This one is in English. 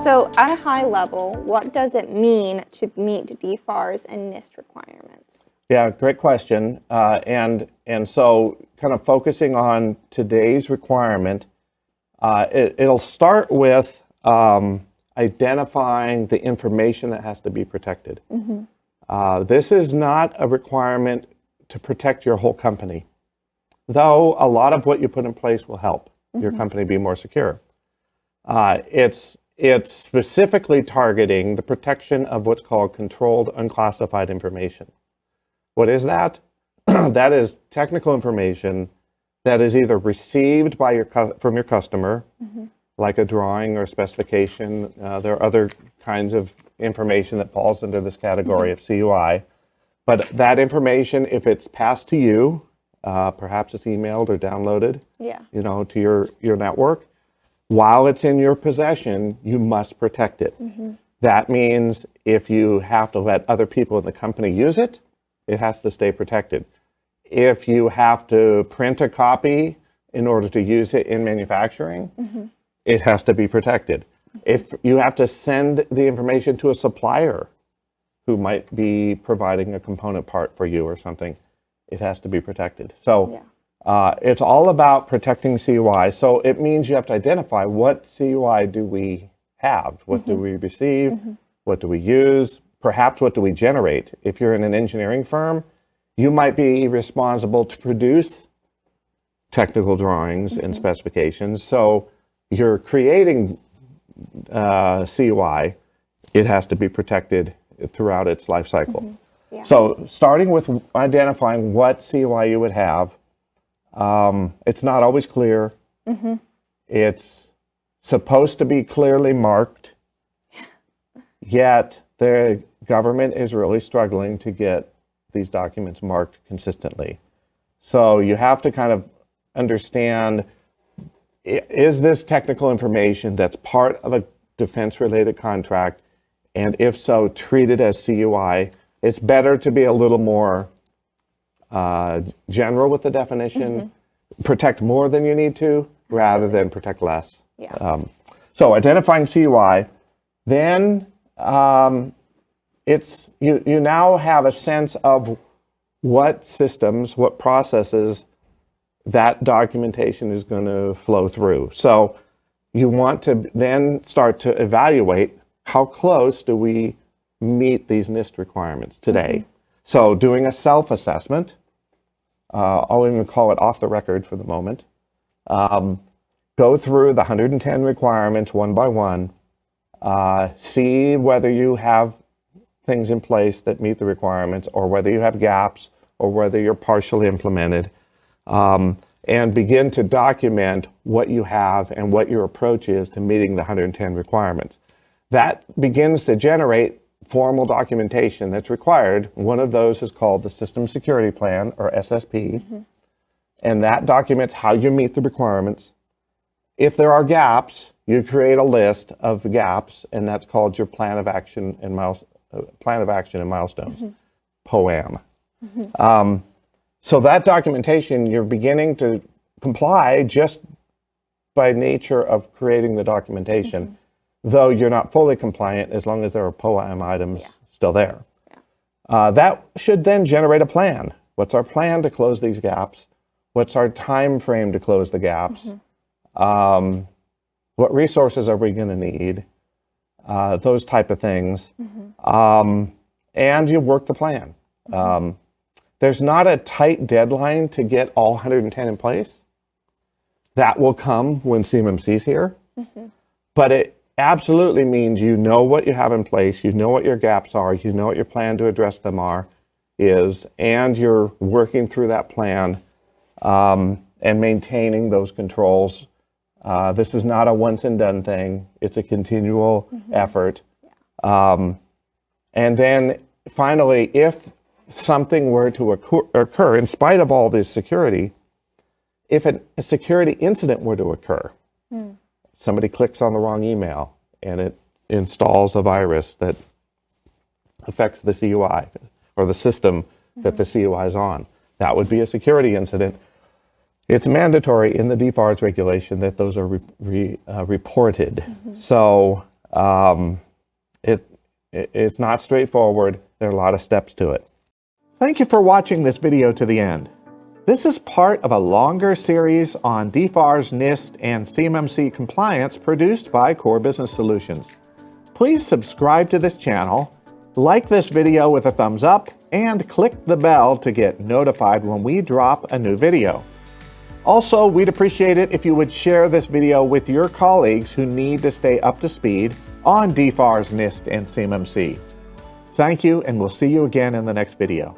So at a high level, what does it mean to meet DFARS and NIST requirements? Yeah, great question. And so kind of focusing on today's requirement, it'll start with identifying the information that has to be protected. This is not a requirement to protect your whole company, though a lot of what you put in place will help your company be more secure. It's specifically targeting the protection of what's called controlled unclassified information. What is that? That is technical information that is either received by from your customer, like a drawing or specification. There are other kinds of information that falls into this category of CUI. But that information, if it's passed to you, perhaps it's emailed or downloaded, to your network, while it's in your possession, you must protect it. That means if you have to let other people in the company use it, it has to stay protected. If you have to print a copy in order to use it in manufacturing, it has to be protected. If you have to send the information to a supplier who might be providing a component part for you or something, it has to be protected. So it's all about protecting CUI. So it means you have to identify what CUI do we have? What do we receive? What do we use? Perhaps what do we generate? If you're in an engineering firm, you might be responsible to produce technical drawings and specifications. So you're creating CUI, it has to be protected throughout its life cycle. So starting with identifying what CUI you would have, it's not always clear. It's supposed to be clearly marked, yet the government is really struggling to get these documents marked consistently. So you have to kind of understand, is this technical information that's part of a defense-related contract? And if so, treat it as CUI. It's better to be a little more general with the definition, protect more than you need to, rather than protect less. So identifying CUI, then it's you now have a sense of what systems, what processes that documentation is going to flow through. So you want to then start to evaluate how close do we meet these NIST requirements today. So doing a self-assessment, I'll even call it off the record for the moment, go through the 110 requirements one by one, see whether you have things in place that meet the requirements, or whether you have gaps, or whether you're partially implemented, and begin to document what you have and what your approach is to meeting the 110 requirements. That begins to generate formal documentation that's required. One of those is called the System Security Plan, or SSP, and that documents how you meet the requirements. If there are gaps, you create a list of the gaps, and that's called your Plan of Action and Milestones, POAM. So that documentation, you're beginning to comply just by nature of creating the documentation, though you're not fully compliant as long as there are POAM items still there. That should then generate a plan. What's our plan to close these gaps? What's our time frame to close the gaps? What resources are we going to need? Those type of things. And you work the plan. There's not a tight deadline to get all 110 in place. That will come when CMMC is here. But it absolutely means you know what you have in place, you know what your gaps are, you know what your plan to address them is, and you're working through that plan and maintaining those controls. This is not a once and done thing. It's a continual effort. And then finally, if something were to occur, in spite of all this security, if a security incident were to occur, somebody clicks on the wrong email and it installs a virus that affects the CUI or the system that the CUI is on, that would be a security incident. It's mandatory in the DFARS regulation that those are reported. So It's not straightforward. There are a lot of steps to it. Thank you for watching this video to the end. This is part of a longer series on DFARS, NIST, and CMMC compliance produced by Core Business Solutions. Please subscribe to this channel, like this video with a thumbs up, and click the bell to get notified when we drop a new video. Also, we'd appreciate it if you would share this video with your colleagues who need to stay up to speed on DFARS, NIST, and CMMC. Thank you, and we'll see you again in the next video.